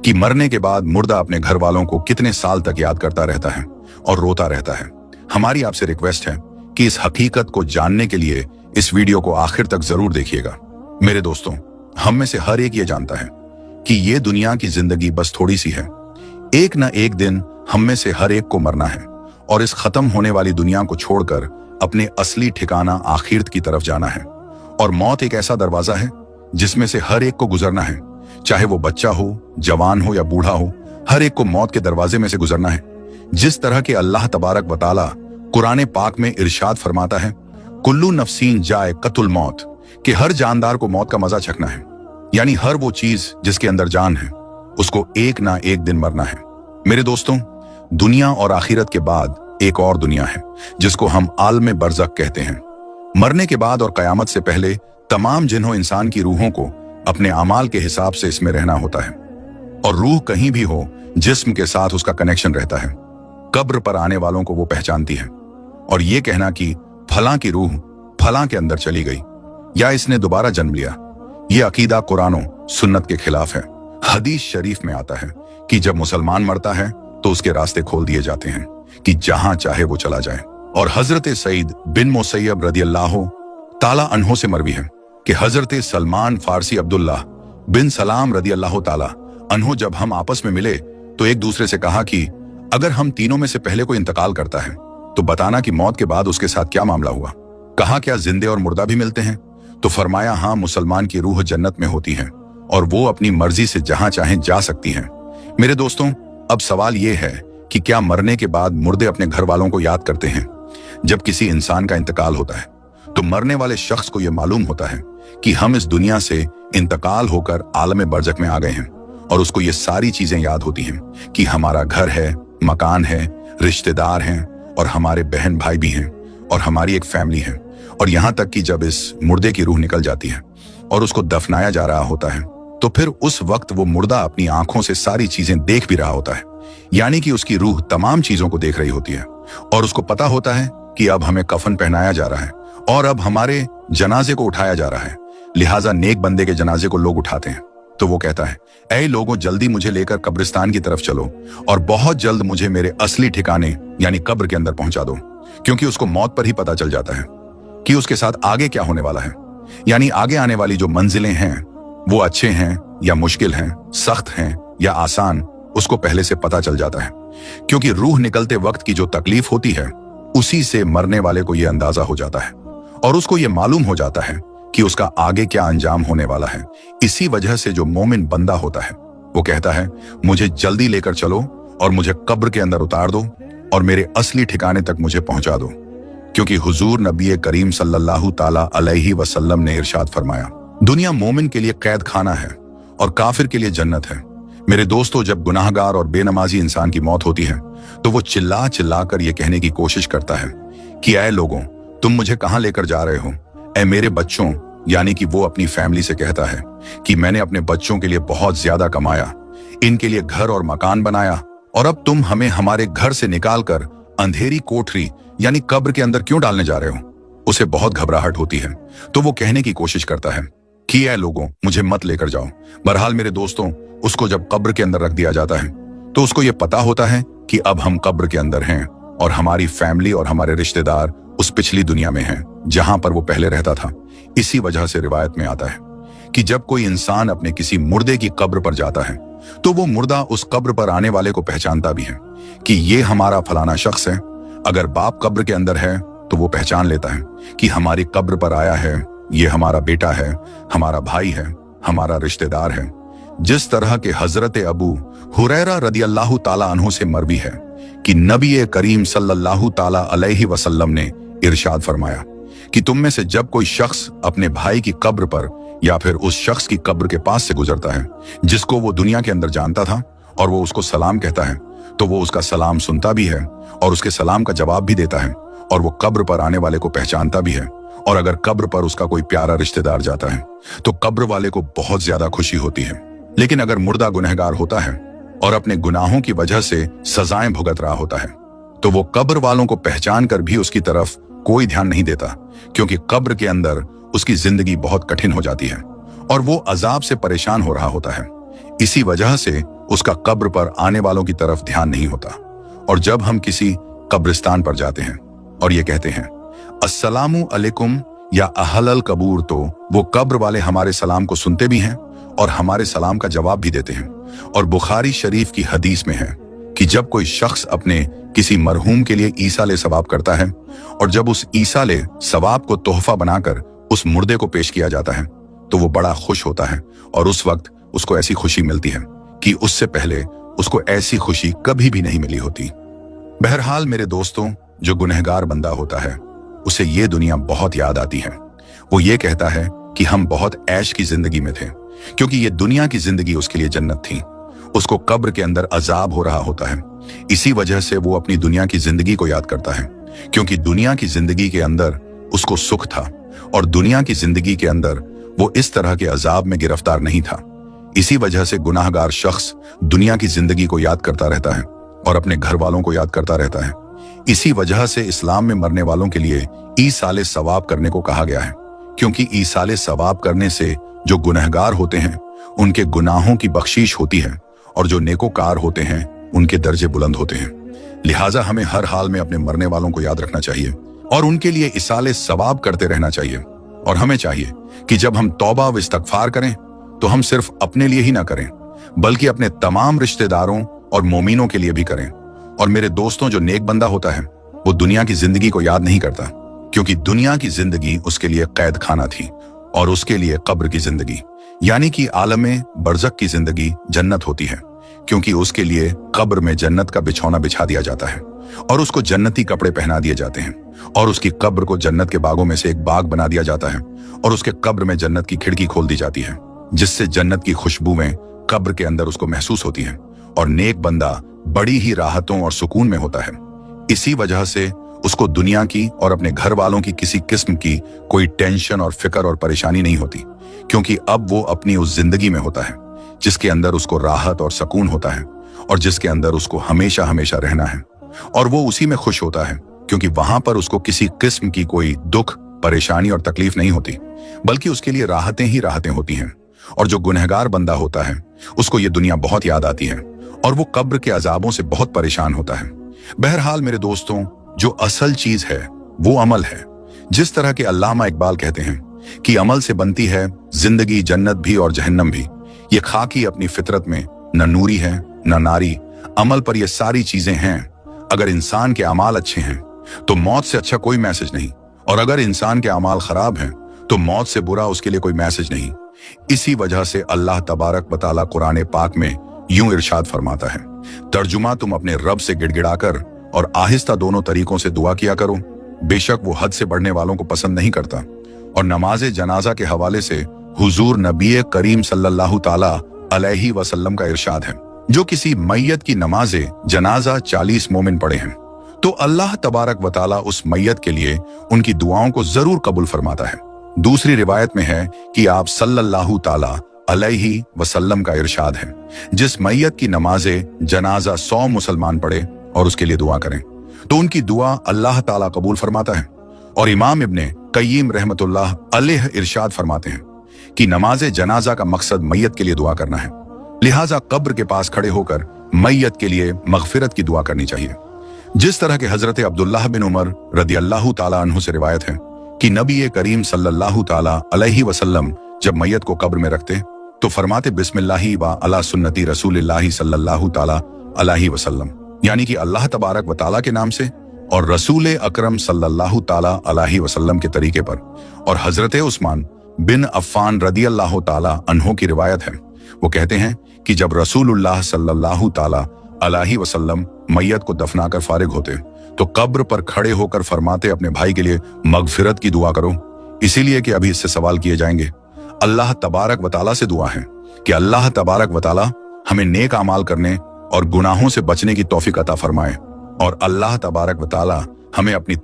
कि मरने के बाद मुर्दा अपने घर वालों को कितने साल तक याद करता रहता है और रोता रहता है। हमारी आपसे रिक्वेस्ट है कि इस हकीकत को जानने के लिए इस वीडियो को आखिर तक जरूर देखिएगा। मेरे दोस्तों, हम में से हर एक ये जानता है कि ये दुनिया की जिंदगी बस थोड़ी सी है। एक न एक दिन हम में से हर एक को मरना है और इस खत्म होने वाली दुनिया को छोड़कर अपने असली ठिकाना आखिरत की तरफ जाना है। और मौत एक ऐसा दरवाजा है जिसमें से हर एक को गुजरना है, चाहे वो बच्चा हो, जवान हो या बूढ़ा हो, हर एक को मौत के दरवाजे में से गुजरना है। जिस तरह के अल्लाह तबारक व तआला कुरान पाक में इरशाद फरमाता है, कुल्लू नफ्सीन जायक़तुल मौत, कि हर जानदार को मौत का मजा चखना है। यानी हर वो चीज जिसके अंदर जान है उसको एक ना एक दिन मरना है। मेरे दोस्तों, दुनिया और आखिरत के बाद एक और दुनिया है जिसको हम आलम बरज़ख कहते हैं। मरने के बाद और कयामत से पहले तमाम जिन्हों इंसान की रूहों को अपने अमाल के हिसाब से इसमें रहना होता है, और रूह कहीं भी हो जिस्म के साथ उसका कनेक्शन रहता है। कब्र पर आने वालों को वो पहचानती है, और ये कहना कि फलां की रूह फलां के अंदर चली गई या इसने दोबारा जन्म लिया, ये अकीदा कुरान सुन्नत के खिलाफ है। हदीस शरीफ में आता है कि जब मुसलमान मरता है तो उसके रास्ते खोल दिए जाते हैं कि जहां चाहे वो चला जाए। और हजरत सईद बिन मुसैयब रदियल्लाहु ताला अन्हो से मरवी है कि हजरत सलमान फारसी अब्दुल्ला बिन सलाम रदियल्लाहु ताला अन्हो जब हम आपस में मिले तो एक दूसरे से कहा कि अगर हम तीनों में से पहले कोई इंतकाल करता है तो बताना कि मौत के बाद उसके साथ क्या मामला हुआ। कहा, क्या जिंदे और मुर्दा भी मिलते हैं? तो फरमाया, हाँ, मुसलमान की रूह जन्नत में होती है और वो अपनी मर्जी से जहां चाहें जा सकती हैं। मेरे दोस्तों, अब सवाल ये है कि क्या मरने के बाद मुर्दे अपने घर वालों को याद करते हैं? जब किसी इंसान का इंतकाल होता है तो मरने वाले शख्स को यह मालूम होता है कि हम इस दुनिया से इंतकाल होकर आलम बरज़ख में आ गए हैं, और उसको ये सारी चीजें याद होती हैं कि हमारा घर है, मकान है, रिश्तेदार हैं, और हमारे बहन भाई भी हैं, और हमारी एक फैमिली है। और यहां तक कि जब इस मुर्दे की रूह निकल जाती है और उसको दफनाया जा रहा होता है तो फिर उस वक्त वो मुर्दा अपनी आंखों से सारी चीजें देख भी रहा होता है। यानी कि उसकी रूह तमाम चीजों को देख रही होती है, और उसको पता होता है कि अब हमें कफन पहनाया जा रहा है और अब हमारे जनाजे को उठाया जा रहा है। लिहाजा नेक बंदे के जनाजे को लोग उठाते हैं तो वो कहता है, ऐ लोगों, जल्दी मुझे लेकर कब्रिस्तान की तरफ चलो और बहुत जल्द मुझे मेरे असली ठिकाने यानी कब्र के अंदर पहुंचा दो। क्योंकि उसको मौत पर ही पता चल जाता है कि उसके साथ आगे क्या होने वाला है। यानी आगे आने वाली जो मंजिलें हैं वो अच्छे हैं या मुश्किल हैं, सख्त हैं या आसान, उसको पहले से पता चल जाता है। क्योंकि रूह निकलते वक्त की जो तकलीफ होती है उसी से मरने वाले को यह अंदाजा हो जाता है, और उसको यह मालूम हो जाता है कि उसका आगे क्या अंजाम होने वाला है। इसी वजह से जो मोमिन बंदा होता है वो कहता है, मुझे जल्दी लेकर चलो और मुझे कब्र के अंदर उतार दो और मेरे असली ठिकाने तक मुझे पहुंचा दो। क्योंकि हुजूर नबी करीम सल्लल्लाहु ताला अलैहि वसल्लम ने इरशाद फरमाया, दुनिया मोमिन के लिए कैद खाना है और काफिर के लिए जन्नत है। मेरे दोस्तों, जब गुनाहगार और बेनमाजी इंसान की मौत होती है तो वो चिल्ला चिल्ला कर ये कहने की कोशिश करता है कि ऐ लोगों, तुम मुझे कहां लेकर जा रहे हो? ऐ मेरे बच्चों, यानी कि वो अपनी फैमिली से कहता है कि मैंने अपने बच्चों के लिए बहुत ज्यादा कमाया, इनके लिए घर और मकान बनाया, और अब तुम हमें हमारे घर से निकाल कर अंधेरी कोठरी यानी कब्र के अंदर क्यों डालने जा रहे हो? उसे बहुत घबराहट होती है तो वो कहने की कोशिश करता है कि ऐ लोगों, मुझे मत लेकर जाओ। बहरहाल मेरे दोस्तों, उसको जब कब्र के अंदर रख दिया जाता है तो उसको ये पता होता है कि अब हम कब्र के अंदर हैं और हमारी फैमिली और हमारे रिश्तेदार उस पिछली दुनिया में हैं जहां पर वो पहले रहता था। इसी वजह से रिवायत में आता है कि जब कोई इंसान अपने किसी मुर्दे की कब्र पर जाता है तो वो मुर्दा उस कब्र पर आने वाले को पहचानता भी है कि ये हमारा फलाना शख्स है। अगर बाप कब्र के अंदर है तो वो पहचान लेता है कि हमारी कब्र पर आया है, ये हमारा बेटा है, हमारा भाई है, हमारा रिश्तेदार है। जिस तरह के हजरत अबू हुरैरा रदियल्लाहु ताला अन्हु से मरवी है कि नबी करीम सल्लल्लाहु ताला अलैहि वसल्लम ने इरशाद फरमाया कि तुम में से जब कोई शख्स अपने भाई की कब्र पर या फिर उस शख्स की कब्र के पास से गुजरता है जिसको वो दुनिया के अंदर जानता था, और वो उसको सलाम कहता है, तो वो उसका सलाम सुनता भी है और उसके सलाम का जवाब भी देता है, और वो कब्र पर आने वाले को पहचानता भी है। और अगर कब्र पर उसका कोई प्यारा रिश्तेदार जाता है तो कब्र वाले को बहुत ज्यादा खुशी होती है। लेकिन अगर मुर्दा गुनहगार होता है और अपने गुनाहों की वजह से सजाएं भुगत रहा होता है तो वो कब्र वालों को पहचान कर भी उसकी तरफ कोई ध्यान नहीं देता, क्योंकि कब्र के अंदर उसकी जिंदगी बहुत कठिन हो जाती है और वो अजाब से परेशान हो रहा होता है। इसी वजह से उसका कब्र पर आने वालों की तरफ ध्यान नहीं होता। और जब हम किसी कब्रिस्तान पर जाते हैं और ये कहते हैं अस्सलामु अलैकुम या अहलल कबूर, तो वो कब्र वाले हमारे सलाम को सुनते भी हैं और हमारे सलाम का जवाब भी देते हैं। और बुखारी शरीफ की हदीस में है कि जब कोई शख्स अपने किसी मरहूम के लिए ईसाले सवाब करता है और जब उस ईसाले सवाब को तोहफा बनाकर उस मुर्दे को पेश किया जाता है तो वो बड़ा खुश होता है और उस वक्त उसको ऐसी खुशी मिलती है कि उससे पहले उसको ऐसी खुशी कभी भी नहीं मिली होती। बहरहाल मेरे दोस्तों, जो गुनहगार बंदा होता है उसे ये दुनिया बहुत याद आती है। वो ये कहता है कि हम बहुत ऐश की जिंदगी में थे, क्योंकि ये दुनिया की जिंदगी उसके लिए जन्नत थी। उसको कब्र के अंदर अजाब हो रहा होता है, इसी वजह से वो अपनी दुनिया की जिंदगी को याद करता है, क्योंकि दुनिया की जिंदगी के अंदर उसको सुख था और दुनिया की जिंदगी के अंदर वो इस तरह के अजाब में गिरफ्तार नहीं था। इसी वजह से गुनाहगार शख्स दुनिया की जिंदगी को याद करता रहता है और अपने घर वालों को याद करता रहता है। इसी वजह से इस्लाम में मरने वालों के लिए ईसाले सवाब करने को कहा गया है, क्योंकि ईसाले सवाब करने से जो गुनहगार होते हैं उनके गुनाहों की बख्शीश होती है और जो नेकोकार होते हैं उनके दर्जे बुलंद होते हैं। लिहाजा हमें हर हाल में अपने मरने वालों को याद रखना चाहिए और उनके लिए इसाले सवाब करते रहना चाहिए। और हमें चाहिए कि जब हम तौबा व इस्तगफार करें तो हम सिर्फ अपने लिए ही ना करें, बल्कि अपने तमाम रिश्तेदारों और मोमिनों के लिए भी करें। और मेरे दोस्तों, जो नेक बंदा होता है वो दुनिया की जिंदगी को याद नहीं करता, क्योंकि दुनिया की जिंदगी उसके लिए कैद खाना थी और उसके लिए कब्र की जिंदगी यानी कि आलमे बरज़ख की जिंदगी जन्नत होती है, क्योंकि उसके लिए कब्र में जन्नत का बिछौना बिछा दिया जाता है और उसको जन्नती कपड़े पहना दिए जाते हैं और उसकी कब्र को जन्नत के बागों में से एक बाग बना दिया जाता है और उसके कब्र में जन्नत की खिड़की खोल दी जाती है, जिससे जन्नत की खुशबुएं कब्र के अंदर उसको महसूस होती हैं और नेक बंदा बड़ी ही राहतों और सुकून में होता है। इसी वजह से उसको दुनिया की और अपने घर वालों की किसी किस्म की कोई टेंशन और फिक्र और परेशानी नहीं होती, क्योंकि अब वो अपनी उस जिंदगी में होता है जिसके अंदर उसको राहत और सुकून होता है और जिसके अंदर उसको हमेशा हमेशा रहना है। और वो उसी में खुश होता है, क्योंकि वहां पर उसको किसी किस्म की कोई दुख, परेशानी और तकलीफ नहीं होती, बल्कि उसके लिए राहतें ही राहतें होती हैं। और जो गुनहगार बंदा होता है उसको ये दुनिया बहुत याद आती है और वो कब्र के अजाबों से बहुत परेशान होता है। बहरहाल मेरे दोस्तों, जो असल चीज है वो अमल है। जिस तरह के अल्लामा इकबाल कहते हैं कि अमल से बनती है जिंदगी, जन्नत भी और जहन्नम भी। ये खाकी अपनी फितरत में न नूरी है न नारी, अमल पर ये सारी चीजें हैं। अगर इंसान के अमाल अच्छे हैं तो मौत से अच्छा कोई मैसेज नहीं, और अगर इंसान के अमाल खराब हैं तो मौत से बुरा उसके लिए कोई मैसेज नहीं। इसी वजह से अल्लाह तबारक व तआला कुरान पाक में यूं इरशाद फरमाता है, तर्जुमा तुम अपने रब से गिड़गिड़ाकर और आहिस्ता दोनों तरीकों से दुआ किया करो, बेशक वो हद से बढ़ने वालों को पसंद नहीं करता। और नमाज जनाजा के हवाले से हुजूर नबी करीम सल्लल्लाहु ताला अलैहि वसल्लम का इरशाद है, जो किसी मैयत की नमाज जनाजा 40 मोमिन पढ़े हैं तो अल्लाह तबारक व तआला उस मैयत के लिए उनकी दुआओं को जरूर कबूल फरमाता है। दूसरी रिवायत में है कि आप सल्लल्लाहु ताला अलैहि वसल्लम का इरशाद है, जिस मैयत की नमाजे जनाजा 100 मुसलमान पढ़े और उसके लिए दुआ करें तो उनकी दुआ अल्लाह ताला कबूल फरमाता है। और इमाम इब्ने कय्यिम रहमतुल्लाह अलैह इरशाद फरमाते हैं कि नमाजे जनाजा का मकसद मैयत के लिए दुआ करना है, लिहाजा कब्र के पास खड़े होकर मैयत के लिए मगफिरत की दुआ करनी चाहिए। जिस तरह के हजरत अब्दुल्लाह बिन उमर रदियल्लाहु ताला अन्हु से रिवायत है कि नबी करीम सल्लल्लाहु ताला अलैहि वसल्लम जब मैयत को कब्र में रखते तो फरमाते बिस्मिल्लाहि व अला सुन्नती रसूलिल्लाहि सल्लल्लाहु ताला अलैहि वसल्लम, यानी कि अल्लाह तबारक व ताला के नाम से और रसूल अकरम सल्लल्लाहु ताला अलैहि वसल्लम के तरीके पर। और हजरत उस्मान बिन अफ़्फ़ान रदियल्लाहु ताला अन्हु की रिवायत है, वो कहते हैं कि जब रसूलुल्लाह सल्लल्लाहु ताला अलैहि वसल्लम मैयत को दफनाकर फारिग होते तो कब्र पर खड़े होकर फरमाते अपने भाई के लिए मगफिरत की दुआ करो, इसीलिए कि अभी इससे सवाल किए जाएंगे। अल्लाह तबारक व तआला से दुआ है कि अल्लाह तबारक व तआला हमें नेक अमाल करने और गुनाहों से बचने की तौफीक अता फरमाए और अल्लाह तबारक व तआला हमें अपनी